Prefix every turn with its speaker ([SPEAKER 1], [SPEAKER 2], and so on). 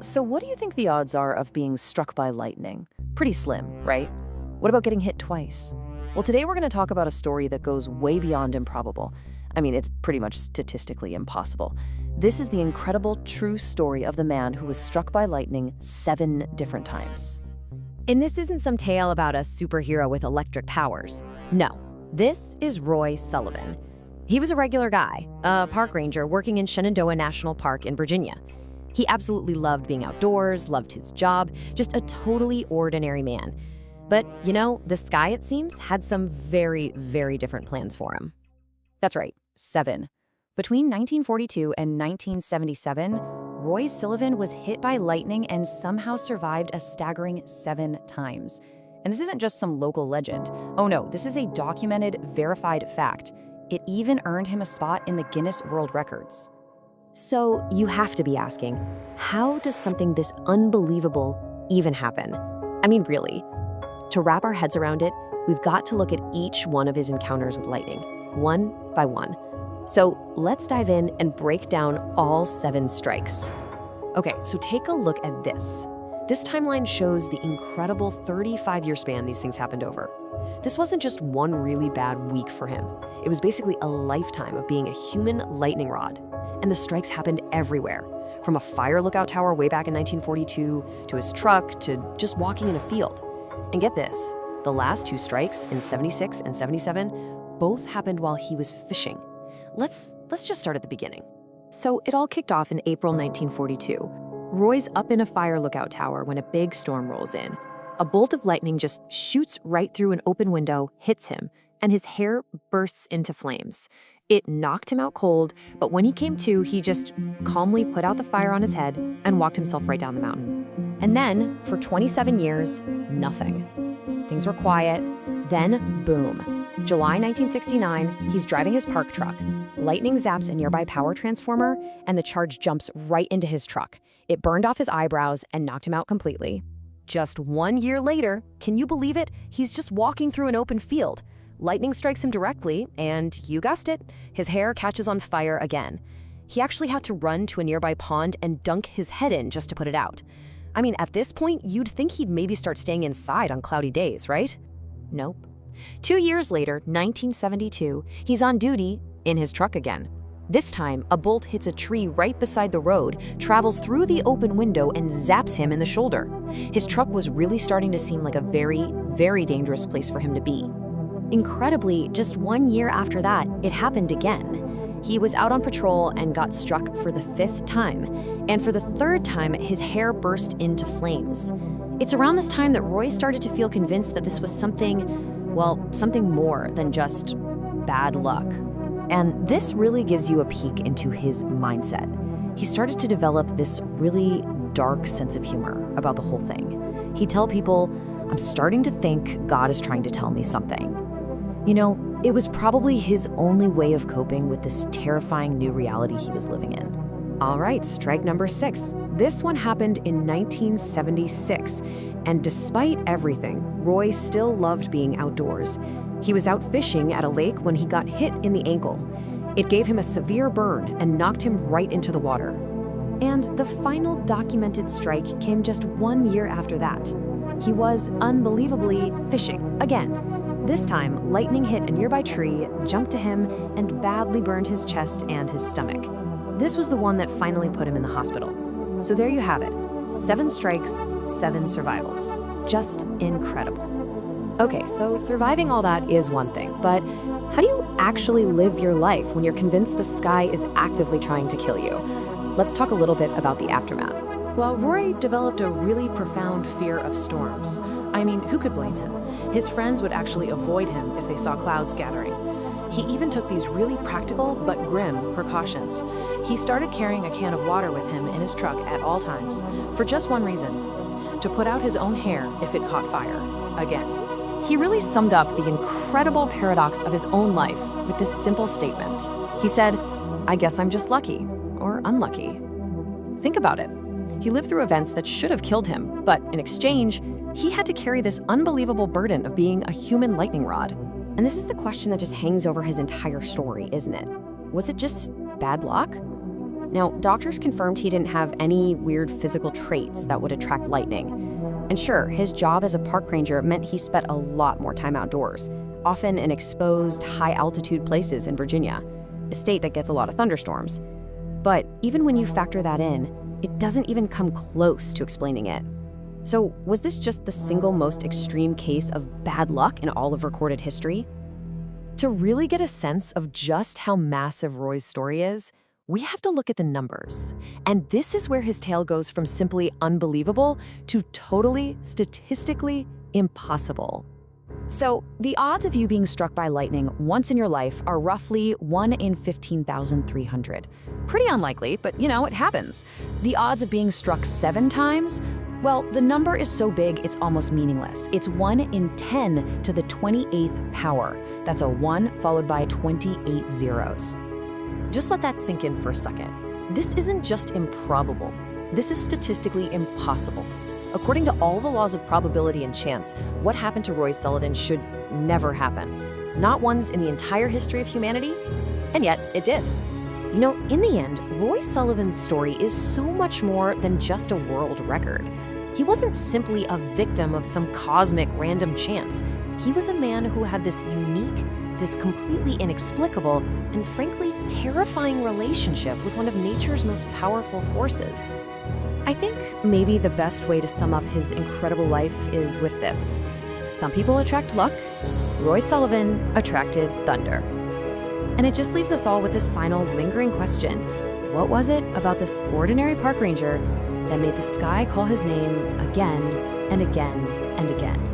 [SPEAKER 1] So what do you think the odds are of being struck by lightning? Pretty slim, right? What about getting hit twice? Well, today we're going to talk about a story that goes way beyond improbable. I mean, it's pretty much statistically impossible. This is the incredible true story of the man who was struck by lightning 7 different times.
[SPEAKER 2] And this isn't some tale about a superhero with electric powers. No, this is Roy Sullivan. He was a regular guy, a park ranger working in Shenandoah National Park in Virginia. He absolutely loved being outdoors, loved his job, just a totally ordinary man. But, you know, the sky, it seems, had some very, very different plans for him.
[SPEAKER 1] That's right, 7. Between 1942 and 1977, Roy Sullivan was hit by lightning and somehow survived a staggering 7 times. And this isn't just some local legend. Oh no, this is a documented, verified fact. It even earned him a spot in the Guinness World Records.
[SPEAKER 2] So you have to be asking, how does something this unbelievable even happen? I mean, really. To wrap our heads around it, we've got to look at each one of his encounters with lightning, one by one. So let's dive in and break down all 7 strikes. Okay, so take a look at this. This timeline shows the incredible 35-year span these things happened over. This wasn't just one really bad week for him. It was basically a lifetime of being a human lightning rod. And the strikes happened everywhere, from a fire lookout tower way back in 1942, to his truck, to just walking in a field. And get this, the last 2 strikes in 76 and 77 both happened while he was fishing. Let's just start at the beginning. So it all kicked off in April 1942. Roy's up in a fire lookout tower when a big storm rolls in. A bolt of lightning just shoots right through an open window, hits him, and his hair bursts into flames. It knocked him out cold, but when he came to, he just calmly put out the fire on his head and walked himself right down the mountain. And then, for 27 years, nothing. Things were quiet. Then, boom. July 1969, he's driving his park truck. Lightning zaps a nearby power transformer, and the charge jumps right into his truck. It burned off his eyebrows and knocked him out completely. Just 1 year later, can you believe it? He's just walking through an open field. Lightning strikes him directly, and you guessed it, his hair catches on fire again. He actually had to run to a nearby pond and dunk his head in just to put it out. I mean, at this point, you'd think he'd maybe start staying inside on cloudy days, right? Nope. 2 years later, 1972, he's on duty in his truck again. This time, a bolt hits a tree right beside the road, travels through the open window, and zaps him in the shoulder. His truck was really starting to seem like a very, very dangerous place for him to be. Incredibly, just 1 year after that, it happened again. He was out on patrol and got struck for the 5th time. And for the 3rd time, his hair burst into flames. It's around this time that Roy started to feel convinced that this was something more than just bad luck. And this really gives you a peek into his mindset. He started to develop this really dark sense of humor about the whole thing. He'd tell people, "I'm starting to think God is trying to tell me something." You know, it was probably his only way of coping with this terrifying new reality he was living in. All right, strike number 6. This one happened in 1976, and despite everything, Roy still loved being outdoors. He was out fishing at a lake when he got hit in the ankle. It gave him a severe burn and knocked him right into the water. And the final documented strike came just 1 year after that. He was unbelievably fishing again. This time, lightning hit a nearby tree, jumped to him, and badly burned his chest and his stomach. This was the one that finally put him in the hospital. So there you have it. 7 strikes, 7 survivals. Just incredible. Okay, so surviving all that is one thing, but how do you actually live your life when you're convinced the sky is actively trying to kill you? Let's talk a little bit about the aftermath.
[SPEAKER 3] Well, Roy developed a really profound fear of storms. I mean, who could blame him? His friends would actually avoid him if they saw clouds gathering. He even took these really practical but grim precautions. He started carrying a can of water with him in his truck at all times, for just one reason: to put out his own hair if it caught fire again.
[SPEAKER 2] He really summed up the incredible paradox of his own life with this simple statement. He said, "I guess I'm just lucky, or unlucky." Think about it. He lived through events that should have killed him, but in exchange, he had to carry this unbelievable burden of being a human lightning rod. And this is the question that just hangs over his entire story, isn't it? Was it just bad luck? Now, doctors confirmed he didn't have any weird physical traits that would attract lightning. And sure, his job as a park ranger meant he spent a lot more time outdoors, often in exposed, high-altitude places in Virginia, a state that gets a lot of thunderstorms. But even when you factor that in, it doesn't even come close to explaining it. So was this just the single most extreme case of bad luck in all of recorded history? To really get a sense of just how massive Roy's story is, we have to look at the numbers. And this is where his tale goes from simply unbelievable to totally, statistically impossible.
[SPEAKER 1] So, the odds of you being struck by lightning once in your life are roughly 1 in 15,300. Pretty unlikely, but it happens. The odds of being struck 7 times? Well, the number is so big it's almost meaningless. It's 1 in 10 to the 28th power. That's a 1 followed by 28 zeros.
[SPEAKER 2] Just let that sink in for a second. This isn't just improbable. This is statistically impossible. According to all the laws of probability and chance, what happened to Roy Sullivan should never happen. Not once in the entire history of humanity, and yet it did. In the end, Roy Sullivan's story is so much more than just a world record. He wasn't simply a victim of some cosmic random chance. He was a man who had this unique, this completely inexplicable, and frankly terrifying relationship with one of nature's most powerful forces. I think maybe the best way to sum up his incredible life is with this. Some people attract luck. Roy Sullivan attracted thunder. And it just leaves us all with this final lingering question. What was it about this ordinary park ranger that made the sky call his name again and again and again?